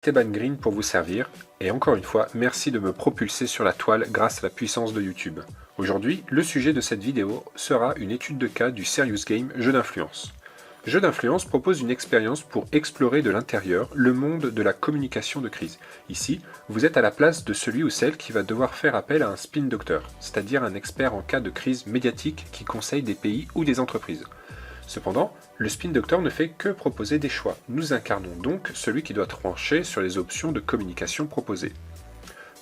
Esteban Green pour vous servir, et encore une fois, merci de me propulser sur la toile grâce à la puissance de YouTube. Aujourd'hui, le sujet de cette vidéo sera une étude de cas du Serious Game Jeu d'influence. Jeu d'influence propose une expérience pour explorer de l'intérieur le monde de la communication de crise. Ici, vous êtes à la place de celui ou celle qui va devoir faire appel à un spin doctor, c'est-à-dire un expert en cas de crise médiatique qui conseille des pays ou des entreprises. Cependant, le spin doctor ne fait que proposer des choix. Nous incarnons donc celui qui doit trancher sur les options de communication proposées.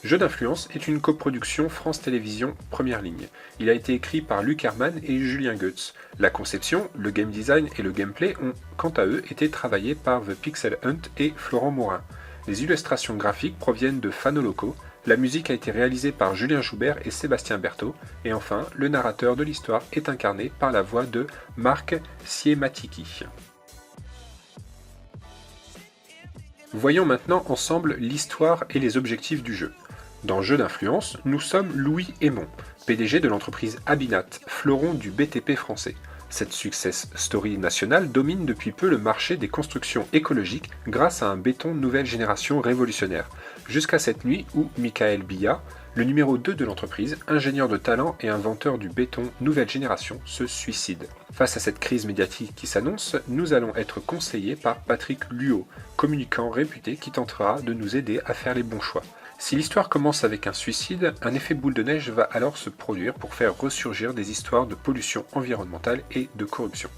Jeu d'influence est une coproduction France Télévisions Première Ligne. Il a été écrit par Luc Hermann et Julien Goetz. La conception, le game design et le gameplay ont, quant à eux, été travaillés par The Pixel Hunt et Florent Morin. Les illustrations graphiques proviennent de Fanoloco. La musique a été réalisée par Julien Joubert et Sébastien Berthaud, et enfin, le narrateur de l'histoire est incarné par la voix de Marc Siematiki. Voyons maintenant ensemble l'histoire et les objectifs du jeu. Dans Jeu d'influence, nous sommes Louis Aymon, PDG de l'entreprise Abinat, fleuron du BTP français. Cette success story nationale domine depuis peu le marché des constructions écologiques grâce à un béton nouvelle génération révolutionnaire, jusqu'à cette nuit où Michael Billa, le numéro 2 de l'entreprise, ingénieur de talent et inventeur du béton nouvelle génération, se suicide. Face à cette crise médiatique qui s'annonce, nous allons être conseillés par Patrick Luot, communicant réputé qui tentera de nous aider à faire les bons choix. Si l'histoire commence avec un suicide, un effet boule de neige va alors se produire pour faire ressurgir des histoires de pollution environnementale et de corruption.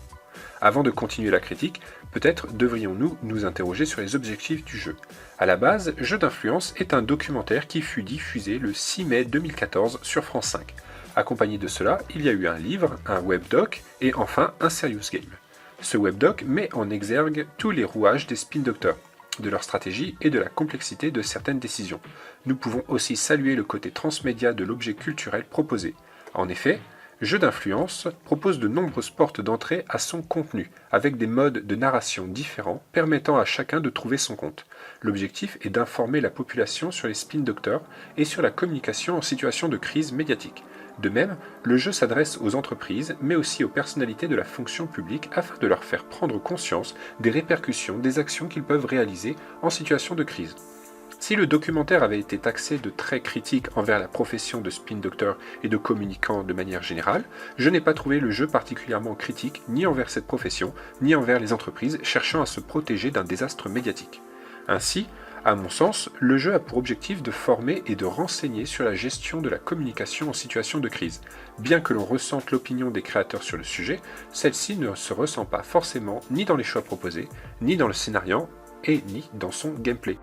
Avant de continuer la critique, peut-être devrions-nous nous interroger sur les objectifs du jeu. À la base, Jeu d'influence est un documentaire qui fut diffusé le 6 mai 2014 sur France 5. Accompagné de cela, il y a eu un livre, un webdoc et enfin un serious game. Ce webdoc met en exergue tous les rouages des spin doctors, de leur stratégie et de la complexité de certaines décisions. Nous pouvons aussi saluer le côté transmédia de l'objet culturel proposé. En effet, Jeu d'influence propose de nombreuses portes d'entrée à son contenu, avec des modes de narration différents permettant à chacun de trouver son compte. L'objectif est d'informer la population sur les spin doctors et sur la communication en situation de crise médiatique. De même, le jeu s'adresse aux entreprises, mais aussi aux personnalités de la fonction publique afin de leur faire prendre conscience des répercussions des actions qu'ils peuvent réaliser en situation de crise. Si le documentaire avait été taxé de traits critiques envers la profession de spin doctor et de communicant de manière générale, je n'ai pas trouvé le jeu particulièrement critique ni envers cette profession, ni envers les entreprises cherchant à se protéger d'un désastre médiatique. Ainsi, à mon sens, le jeu a pour objectif de former et de renseigner sur la gestion de la communication en situation de crise. Bien que l'on ressente l'opinion des créateurs sur le sujet, celle-ci ne se ressent pas forcément ni dans les choix proposés, ni dans le scénario, et ni dans son gameplay.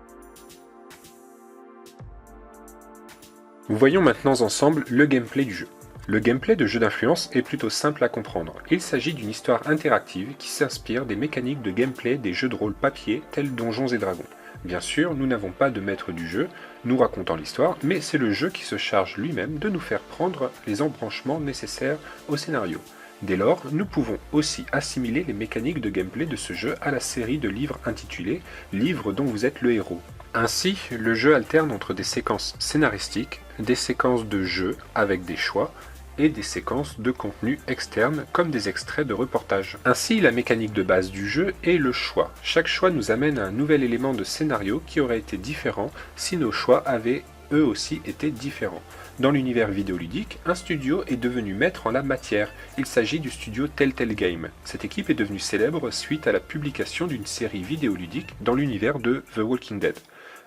Voyons maintenant ensemble le gameplay du jeu. Le gameplay de Jeu d'influence est plutôt simple à comprendre. Il s'agit d'une histoire interactive qui s'inspire des mécaniques de gameplay des jeux de rôle papier tels Donjons et Dragons. Bien sûr, nous n'avons pas de maître du jeu, nous racontant l'histoire, mais c'est le jeu qui se charge lui-même de nous faire prendre les embranchements nécessaires au scénario. Dès lors, nous pouvons aussi assimiler les mécaniques de gameplay de ce jeu à la série de livres intitulée « Livre dont vous êtes le héros ». Ainsi, le jeu alterne entre des séquences scénaristiques, des séquences de jeu avec des choix, et des séquences de contenu externe comme des extraits de reportages. Ainsi, la mécanique de base du jeu est le choix. Chaque choix nous amène à un nouvel élément de scénario qui aurait été différent si nos choix avaient eux aussi été différents. Dans l'univers vidéoludique, un studio est devenu maître en la matière. Il s'agit du studio Telltale Games. Cette équipe est devenue célèbre suite à la publication d'une série vidéoludique dans l'univers de The Walking Dead.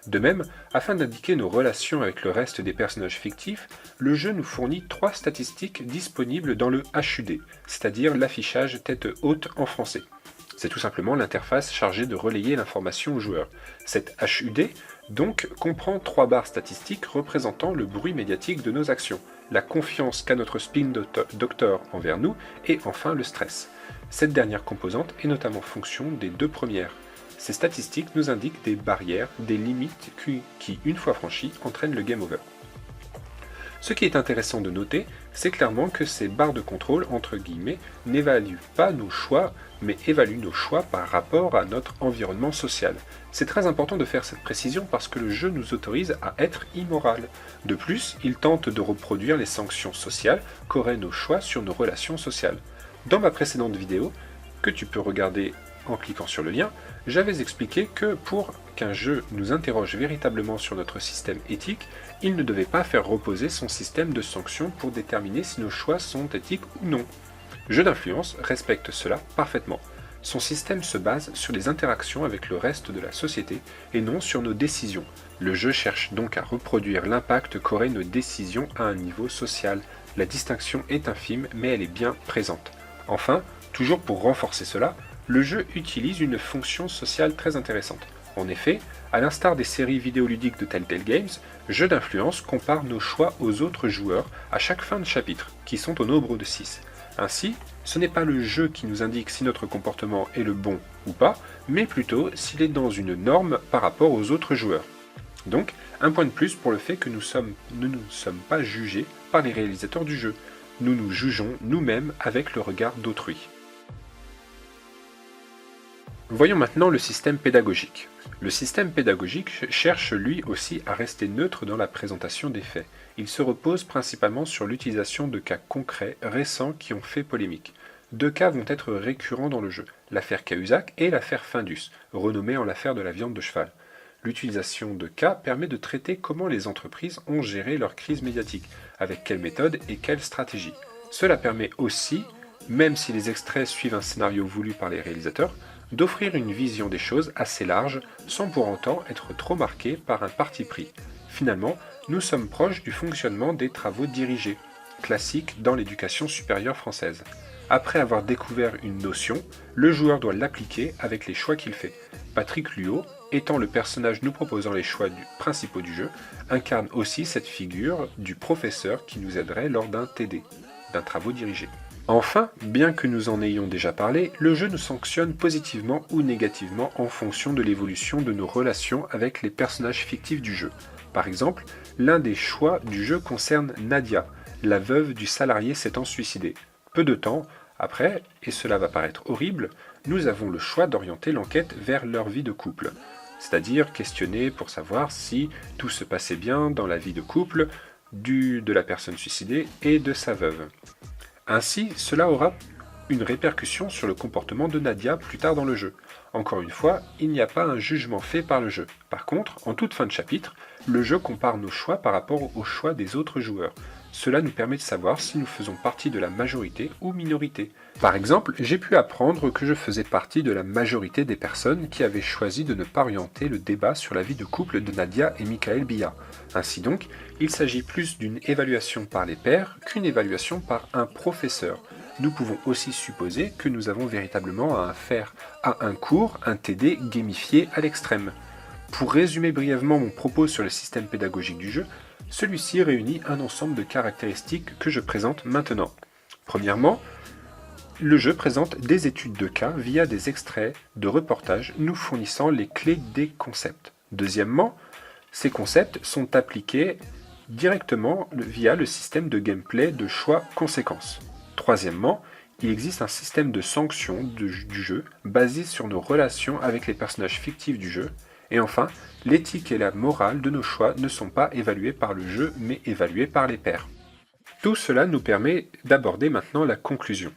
De même, afin d'indiquer nos relations avec le reste des personnages fictifs, le jeu nous fournit 3 statistiques disponibles dans le HUD, c'est-à-dire l'affichage tête haute en français. C'est tout simplement l'interface chargée de relayer l'information aux joueurs. Cette HUD, donc, comprend 3 barres statistiques représentant le bruit médiatique de nos actions, la confiance qu'a notre spin doctor envers nous, et enfin le stress. Cette dernière composante est notamment fonction des 2 premières. Ces statistiques nous indiquent des barrières, des limites qui, une fois franchies, entraînent le game over. Ce qui est intéressant de noter, c'est clairement que ces barres de contrôle, entre guillemets, n'évaluent pas nos choix, mais évaluent nos choix par rapport à notre environnement social. C'est très important de faire cette précision parce que le jeu nous autorise à être immoral. De plus, il tente de reproduire les sanctions sociales qu'auraient nos choix sur nos relations sociales. Dans ma précédente vidéo, que tu peux regarder en cliquant sur le lien, j'avais expliqué que pour qu'un jeu nous interroge véritablement sur notre système éthique, il ne devait pas faire reposer son système de sanctions pour déterminer si nos choix sont éthiques ou non. Jeu d'influence respecte cela parfaitement. Son système se base sur les interactions avec le reste de la société et non sur nos décisions. Le jeu cherche donc à reproduire l'impact qu'auraient nos décisions à un niveau social. La distinction est infime, mais elle est bien présente. Enfin, toujours pour renforcer cela, le jeu utilise une fonction sociale très intéressante. En effet, à l'instar des séries vidéoludiques de Telltale Games, Jeu d'influence compare nos choix aux autres joueurs à chaque fin de chapitre, qui sont au nombre de 6. Ainsi, ce n'est pas le jeu qui nous indique si notre comportement est le bon ou pas, mais plutôt s'il est dans une norme par rapport aux autres joueurs. Donc, un point de plus pour le fait que nous ne nous sommes pas jugés par les réalisateurs du jeu. Nous nous jugeons nous-mêmes avec le regard d'autrui. Voyons maintenant le système pédagogique. Le système pédagogique cherche lui aussi à rester neutre dans la présentation des faits. Il se repose principalement sur l'utilisation de cas concrets récents qui ont fait polémique. 2 cas vont être récurrents dans le jeu, l'affaire Cahuzac et l'affaire Findus, renommée en l'affaire de la viande de cheval. L'utilisation de cas permet de traiter comment les entreprises ont géré leur crise médiatique, avec quelle méthode et quelle stratégie. Cela permet aussi, même si les extraits suivent un scénario voulu par les réalisateurs, d'offrir une vision des choses assez large, sans pour autant être trop marqué par un parti pris. Finalement, nous sommes proches du fonctionnement des travaux dirigés, classique dans l'éducation supérieure française. Après avoir découvert une notion, le joueur doit l'appliquer avec les choix qu'il fait. Patrick Luo, étant le personnage nous proposant les choix principaux du jeu, incarne aussi cette figure du professeur qui nous aiderait lors d'un TD, d'un travaux dirigé. Enfin, bien que nous en ayons déjà parlé, le jeu nous sanctionne positivement ou négativement en fonction de l'évolution de nos relations avec les personnages fictifs du jeu. Par exemple, l'un des choix du jeu concerne Nadia, la veuve du salarié s'étant suicidé. Peu de temps après, et cela va paraître horrible, nous avons le choix d'orienter l'enquête vers leur vie de couple, c'est-à-dire questionner pour savoir si tout se passait bien dans la vie de couple de la personne suicidée et de sa veuve. Ainsi, cela aura une répercussion sur le comportement de Nadia plus tard dans le jeu. Encore une fois, il n'y a pas un jugement fait par le jeu. Par contre, en toute fin de chapitre, le jeu compare nos choix par rapport aux choix des autres joueurs. Cela nous permet de savoir si nous faisons partie de la majorité ou minorité. Par exemple, j'ai pu apprendre que je faisais partie de la majorité des personnes qui avaient choisi de ne pas orienter le débat sur la vie de couple de Nadia et Michael Biya. Ainsi donc, il s'agit plus d'une évaluation par les pairs qu'une évaluation par un professeur. Nous pouvons aussi supposer que nous avons véritablement affaire à un cours, un TD gamifié à l'extrême. Pour résumer brièvement mon propos sur le système pédagogique du jeu, celui-ci réunit un ensemble de caractéristiques que je présente maintenant. Premièrement, le jeu présente des études de cas via des extraits de reportages nous fournissant les clés des concepts. Deuxièmement, ces concepts sont appliqués directement via le système de gameplay de choix-conséquences. Troisièmement, il existe un système de sanctions du jeu basé sur nos relations avec les personnages fictifs du jeu. Et enfin, l'éthique et la morale de nos choix ne sont pas évalués par le jeu, mais évalués par les pairs. Tout cela nous permet d'aborder maintenant la conclusion.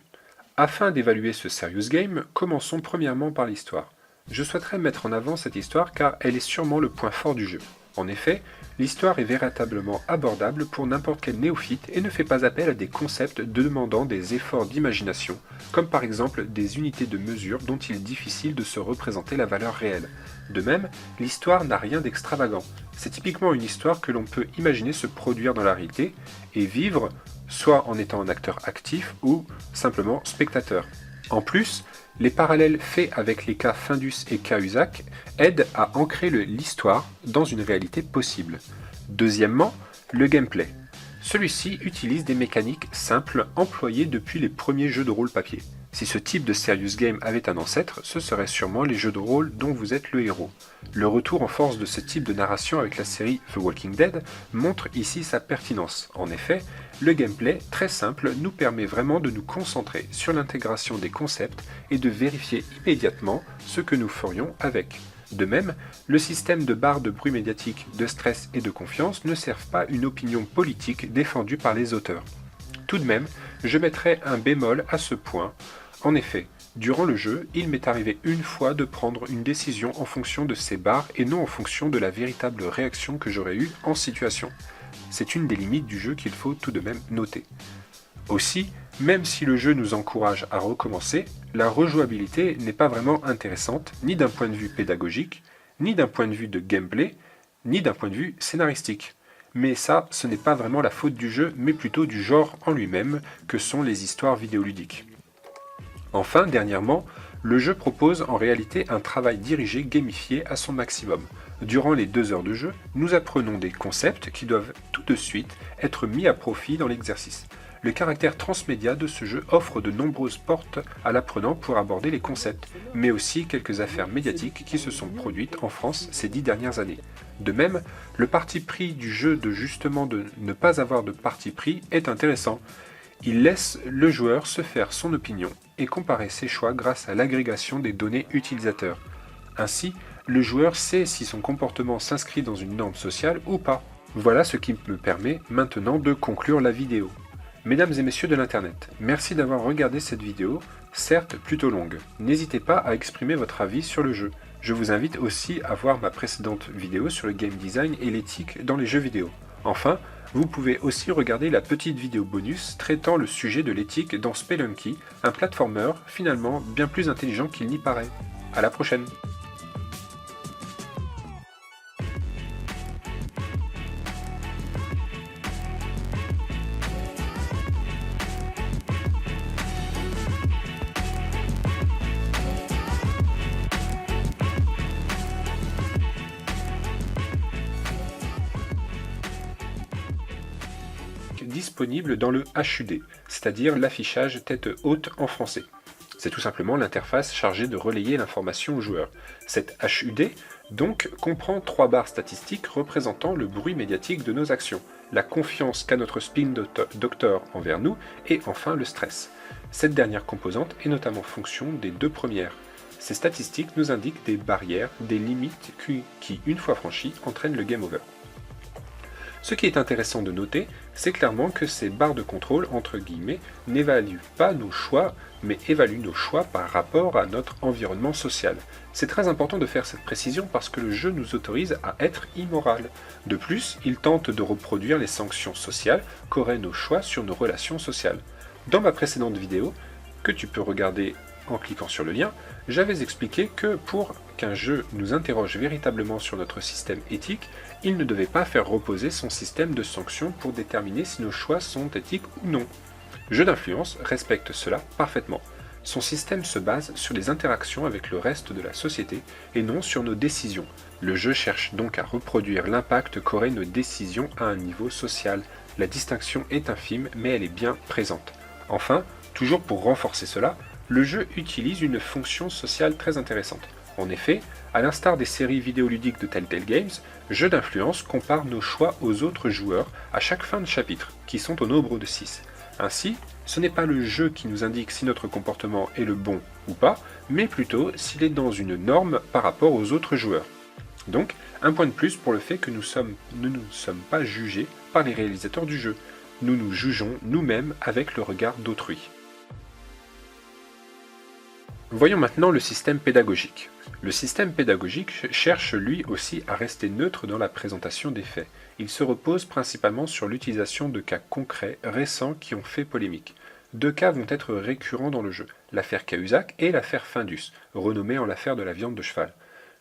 Afin d'évaluer ce Serious Game, commençons premièrement par l'histoire. Je souhaiterais mettre en avant cette histoire car elle est sûrement le point fort du jeu. En effet, l'histoire est véritablement abordable pour n'importe quel néophyte et ne fait pas appel à des concepts demandant des efforts d'imagination, comme par exemple des unités de mesure dont il est difficile de se représenter la valeur réelle. De même, l'histoire n'a rien d'extravagant. C'est typiquement une histoire que l'on peut imaginer se produire dans la réalité et vivre, soit en étant un acteur actif ou simplement spectateur. En plus, les parallèles faits avec les cas Findus et Cahuzac aident à ancrer l'histoire dans une réalité possible. Deuxièmement, le gameplay. Celui-ci utilise des mécaniques simples employées depuis les premiers jeux de rôle papier. Si ce type de serious game avait un ancêtre, ce seraient sûrement les jeux de rôle dont vous êtes le héros. Le retour en force de ce type de narration avec la série The Walking Dead montre ici sa pertinence. En effet, le gameplay, très simple, nous permet vraiment de nous concentrer sur l'intégration des concepts et de vérifier immédiatement ce que nous ferions avec. De même, le système de barres de bruit médiatique, de stress et de confiance ne servent pas une opinion politique défendue par les auteurs. Tout de même, je mettrai un bémol à ce point. En effet, Durant le jeu, il m'est arrivé une fois de prendre une décision en fonction de ces barres et non en fonction de la véritable réaction que j'aurais eue en situation. C'est une des limites du jeu qu'il faut tout de même noter. Aussi, même si le jeu nous encourage à recommencer, la rejouabilité n'est pas vraiment intéressante, ni d'un point de vue pédagogique, ni d'un point de vue de gameplay, ni d'un point de vue scénaristique. Mais ça, ce n'est pas vraiment la faute du jeu, mais plutôt du genre en lui-même, que sont les histoires vidéoludiques. Enfin, dernièrement, le jeu propose en réalité un travail dirigé gamifié à son maximum. Durant les 2 heures de jeu, nous apprenons des concepts qui doivent tout de suite être mis à profit dans l'exercice. Le caractère transmédia de ce jeu offre de nombreuses portes à l'apprenant pour aborder les concepts, mais aussi quelques affaires médiatiques qui se sont produites en France ces 10 dernières années. De même, le parti pris du jeu de justement de ne pas avoir de parti pris est intéressant. Il laisse le joueur se faire son opinion et comparer ses choix grâce à l'agrégation des données utilisateurs. Ainsi, le joueur sait si son comportement s'inscrit dans une norme sociale ou pas. Voilà ce qui me permet maintenant de conclure la vidéo. Mesdames et messieurs de l'internet, merci d'avoir regardé cette vidéo, certes plutôt longue. N'hésitez pas à exprimer votre avis sur le jeu. Je vous invite aussi à voir ma précédente vidéo sur le game design et l'éthique dans les jeux vidéo. Enfin, vous pouvez aussi regarder la petite vidéo bonus traitant le sujet de l'éthique dans Spelunky, un platformer finalement bien plus intelligent qu'il n'y paraît. À la prochaine! Disponible dans le HUD, c'est-à-dire l'affichage tête haute en français. C'est tout simplement l'interface chargée de relayer l'information au joueur. Cette HUD, donc, comprend 3 barres statistiques représentant le bruit médiatique de nos actions, la confiance qu'a notre spin doctor envers nous, et enfin le stress. Cette dernière composante est notamment fonction des 2 premières. Ces statistiques nous indiquent des barrières, des limites qui, une fois franchies, entraînent le game over. Ce qui est intéressant de noter, c'est clairement que ces barres de contrôle, entre guillemets, n'évaluent pas nos choix, mais évaluent nos choix par rapport à notre environnement social. C'est très important de faire cette précision parce que le jeu nous autorise à être immoral. De plus, il tente de reproduire les sanctions sociales qu'auraient nos choix sur nos relations sociales. Dans ma précédente vidéo, que tu peux regarder en cliquant sur le lien, j'avais expliqué que pour qu'un jeu nous interroge véritablement sur notre système éthique, il ne devait pas faire reposer son système de sanctions pour déterminer si nos choix sont éthiques ou non. Jeu d'influence respecte cela parfaitement. Son système se base sur les interactions avec le reste de la société et non sur nos décisions. Le jeu cherche donc à reproduire l'impact qu'auraient nos décisions à un niveau social. La distinction est infime, mais elle est bien présente. Enfin, toujours pour renforcer cela, le jeu utilise une fonction sociale très intéressante. En effet, à l'instar des séries vidéoludiques de Telltale Games, Jeu d'influence compare nos choix aux autres joueurs à chaque fin de chapitre, qui sont au nombre de 6. Ainsi, ce n'est pas le jeu qui nous indique si notre comportement est le bon ou pas, mais plutôt s'il est dans une norme par rapport aux autres joueurs. Donc, un point de plus pour le fait que nous ne nous sommes pas jugés par les réalisateurs du jeu. Nous nous jugeons nous-mêmes avec le regard d'autrui. Voyons maintenant le système pédagogique. Le système pédagogique cherche lui aussi à rester neutre dans la présentation des faits. Il se repose principalement sur l'utilisation de cas concrets récents qui ont fait polémique. 2 cas vont être récurrents dans le jeu, l'affaire Cahuzac et l'affaire Findus, renommée en l'affaire de la viande de cheval.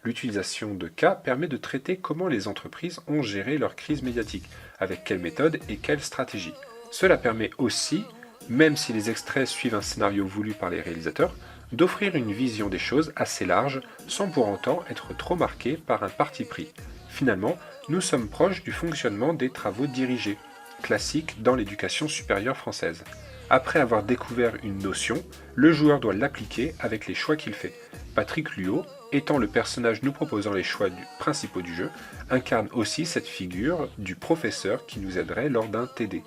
L'utilisation de cas permet de traiter comment les entreprises ont géré leur crise médiatique, avec quelle méthode et quelle stratégie. Cela permet aussi, même si les extraits suivent un scénario voulu par les réalisateurs, d'offrir une vision des choses assez large, sans pour autant être trop marqué par un parti pris. Finalement, nous sommes proches du fonctionnement des travaux dirigés, classique dans l'éducation supérieure française. Après avoir découvert une notion, le joueur doit l'appliquer avec les choix qu'il fait. Patrick Luo, étant le personnage nous proposant les choix principaux du jeu, incarne aussi cette figure du professeur qui nous aiderait lors d'un TD,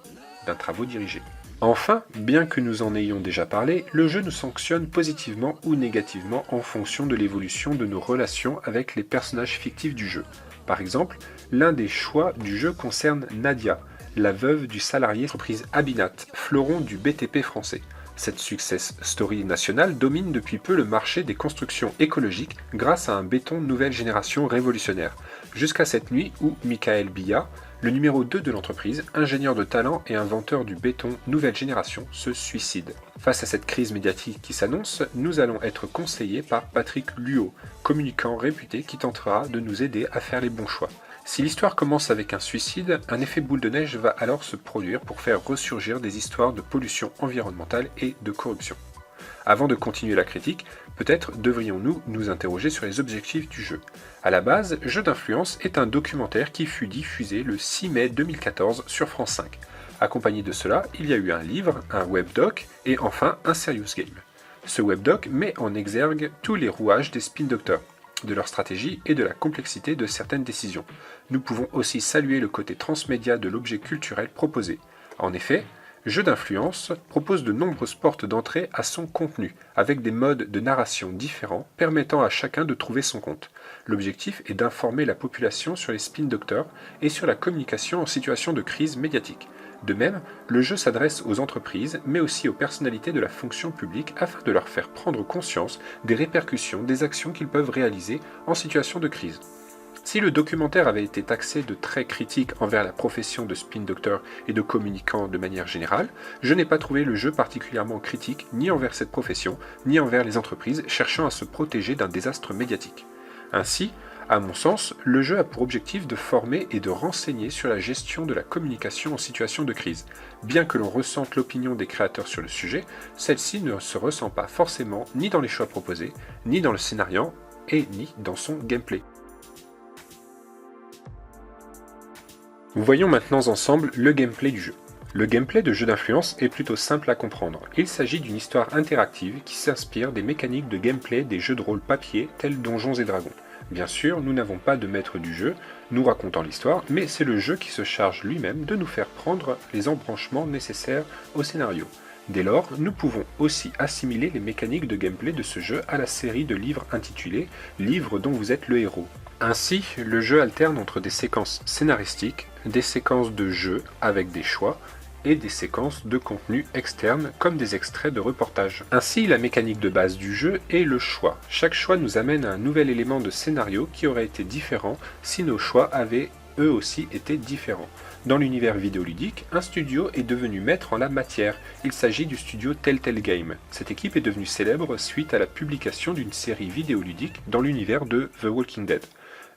d'un travaux dirigé. Enfin, bien que nous en ayons déjà parlé, le jeu nous sanctionne positivement ou négativement en fonction de l'évolution de nos relations avec les personnages fictifs du jeu. Par exemple, l'un des choix du jeu concerne Nadia, la veuve du salarié de l'entreprise Abinat, fleuron du BTP français. Cette success story nationale domine depuis peu le marché des constructions écologiques grâce à un béton nouvelle génération révolutionnaire, jusqu'à cette nuit où Michael Billa, le numéro 2 de l'entreprise, ingénieur de talent et inventeur du béton nouvelle génération, se suicide. Face à cette crise médiatique qui s'annonce, nous allons être conseillés par Patrick Luot, communicant réputé qui tentera de nous aider à faire les bons choix. Si l'histoire commence avec un suicide, un effet boule de neige va alors se produire pour faire ressurgir des histoires de pollution environnementale et de corruption. Avant de continuer la critique, peut-être devrions-nous nous interroger sur les objectifs du jeu. À la base, Jeux d'influence est un documentaire qui fut diffusé le 6 mai 2014 sur France 5. Accompagné de cela, il y a eu un livre, un webdoc et enfin un serious game. Ce webdoc met en exergue tous les rouages des spin doctors, de leur stratégie et de la complexité de certaines décisions. Nous pouvons aussi saluer le côté transmédia de l'objet culturel proposé. En effet, Jeux d'influence propose de nombreuses portes d'entrée à son contenu, avec des modes de narration différents permettant à chacun de trouver son compte. L'objectif est d'informer la population sur les spin doctors et sur la communication en situation de crise médiatique. De même, le jeu s'adresse aux entreprises, mais aussi aux personnalités de la fonction publique afin de leur faire prendre conscience des répercussions des actions qu'ils peuvent réaliser en situation de crise. Si le documentaire avait été taxé de traits critiques envers la profession de spin doctor et de communicant de manière générale, je n'ai pas trouvé le jeu particulièrement critique ni envers cette profession, ni envers les entreprises cherchant à se protéger d'un désastre médiatique. Ainsi, à mon sens, le jeu a pour objectif de former et de renseigner sur la gestion de la communication en situation de crise. Bien que l'on ressente l'opinion des créateurs sur le sujet, celle-ci ne se ressent pas forcément ni dans les choix proposés, ni dans le scénario, et ni dans son gameplay. Voyons maintenant ensemble le gameplay du jeu. Le gameplay de Jeux d'influence est plutôt simple à comprendre. Il s'agit d'une histoire interactive qui s'inspire des mécaniques de gameplay des jeux de rôle papier tels Donjons et Dragons. Bien sûr, nous n'avons pas de maître du jeu, nous racontant l'histoire, mais c'est le jeu qui se charge lui-même de nous faire prendre les embranchements nécessaires au scénario. Dès lors, nous pouvons aussi assimiler les mécaniques de gameplay de ce jeu à la série de livres intitulée « Livre dont vous êtes le héros ». Ainsi, le jeu alterne entre des séquences scénaristiques, des séquences de jeu avec des choix, et des séquences de contenu externe comme des extraits de reportages. Ainsi, la mécanique de base du jeu est le choix. Chaque choix nous amène à un nouvel élément de scénario qui aurait été différent si nos choix avaient eux aussi été différents. Dans l'univers vidéoludique, un studio est devenu maître en la matière. Il s'agit du studio Telltale Games. Cette équipe est devenue célèbre suite à la publication d'une série vidéoludique dans l'univers de The Walking Dead.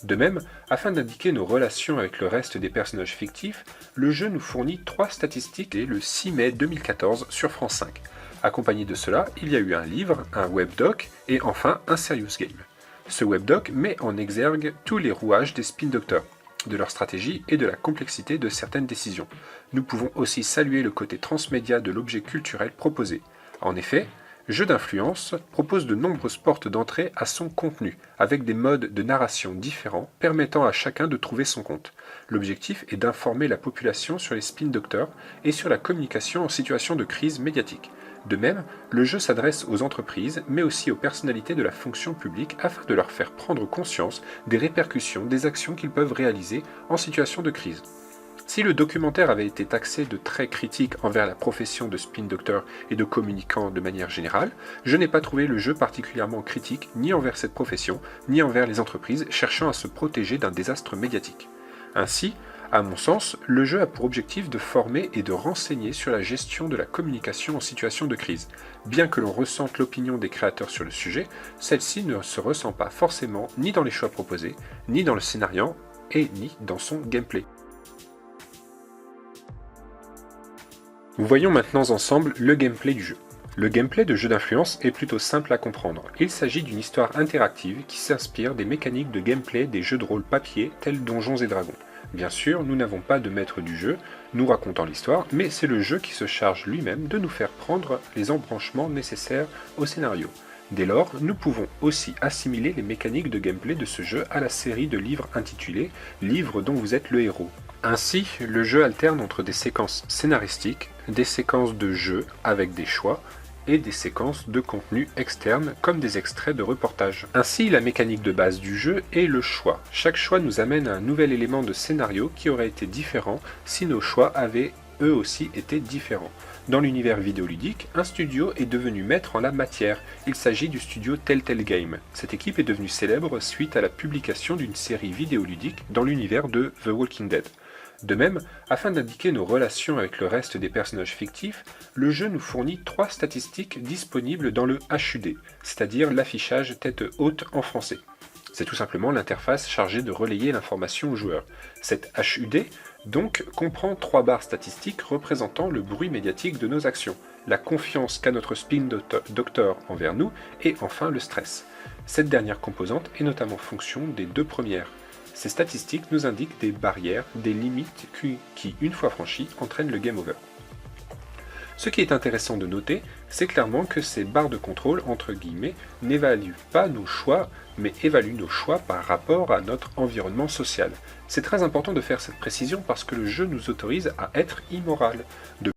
De même, afin d'indiquer nos relations avec le reste des personnages fictifs, le jeu nous fournit 3 statistiques dès le 6 mai 2014 sur France 5. Accompagné de cela, il y a eu un livre, un webdoc et enfin un serious game. Ce webdoc met en exergue tous les rouages des spin doctors, de leur stratégie et de la complexité de certaines décisions. Nous pouvons aussi saluer le côté transmédia de l'objet culturel proposé. En effet, Jeux d'influence propose de nombreuses portes d'entrée à son contenu, avec des modes de narration différents permettant à chacun de trouver son compte. L'objectif est d'informer la population sur les spin doctors et sur la communication en situation de crise médiatique. De même, le jeu s'adresse aux entreprises, mais aussi aux personnalités de la fonction publique afin de leur faire prendre conscience des répercussions des actions qu'ils peuvent réaliser en situation de crise. Si le documentaire avait été taxé de traits critiques envers la profession de spin doctor et de communicant de manière générale, je n'ai pas trouvé le jeu particulièrement critique ni envers cette profession, ni envers les entreprises cherchant à se protéger d'un désastre médiatique. Ainsi, à mon sens, le jeu a pour objectif de former et de renseigner sur la gestion de la communication en situation de crise. Bien que l'on ressente l'opinion des créateurs sur le sujet, celle-ci ne se ressent pas forcément ni dans les choix proposés, ni dans le scénario, et ni dans son gameplay. Voyons maintenant ensemble le gameplay du jeu. Le gameplay de Jeux d'influence est plutôt simple à comprendre. Il s'agit d'une histoire interactive qui s'inspire des mécaniques de gameplay des jeux de rôle papier tels Donjons et Dragons. Bien sûr, nous n'avons pas de maître du jeu, nous racontant l'histoire, mais c'est le jeu qui se charge lui-même de nous faire prendre les embranchements nécessaires au scénario. Dès lors, nous pouvons aussi assimiler les mécaniques de gameplay de ce jeu à la série de livres intitulée « Livre dont vous êtes le héros ». Ainsi, le jeu alterne entre des séquences scénaristiques, des séquences de jeu avec des choix, et des séquences de contenu externe comme des extraits de reportages. Ainsi, la mécanique de base du jeu est le choix. Chaque choix nous amène à un nouvel élément de scénario qui aurait été différent si nos choix avaient eux aussi étaient différents. Dans l'univers vidéoludique, un studio est devenu maître en la matière. Il s'agit du studio Telltale Games. Cette équipe est devenue célèbre suite à la publication d'une série vidéoludique dans l'univers de The Walking Dead. De même, afin d'indiquer nos relations avec le reste des personnages fictifs, le jeu nous fournit 3 statistiques disponibles dans le HUD, c'est-à-dire l'affichage tête haute en français. C'est tout simplement l'interface chargée de relayer l'information aux joueurs. Cette HUD, donc, comprend 3 barres statistiques représentant le bruit médiatique de nos actions, la confiance qu'a notre spin doctor envers nous, et enfin le stress. Cette dernière composante est notamment fonction des 2 premières. Ces statistiques nous indiquent des barrières, des limites qui, une fois franchies, entraînent le game over. Ce qui est intéressant de noter, c'est clairement que ces barres de contrôle, entre guillemets, n'évaluent pas nos choix, mais évaluent nos choix par rapport à notre environnement social. C'est très important de faire cette précision parce que le jeu nous autorise à être immoral, de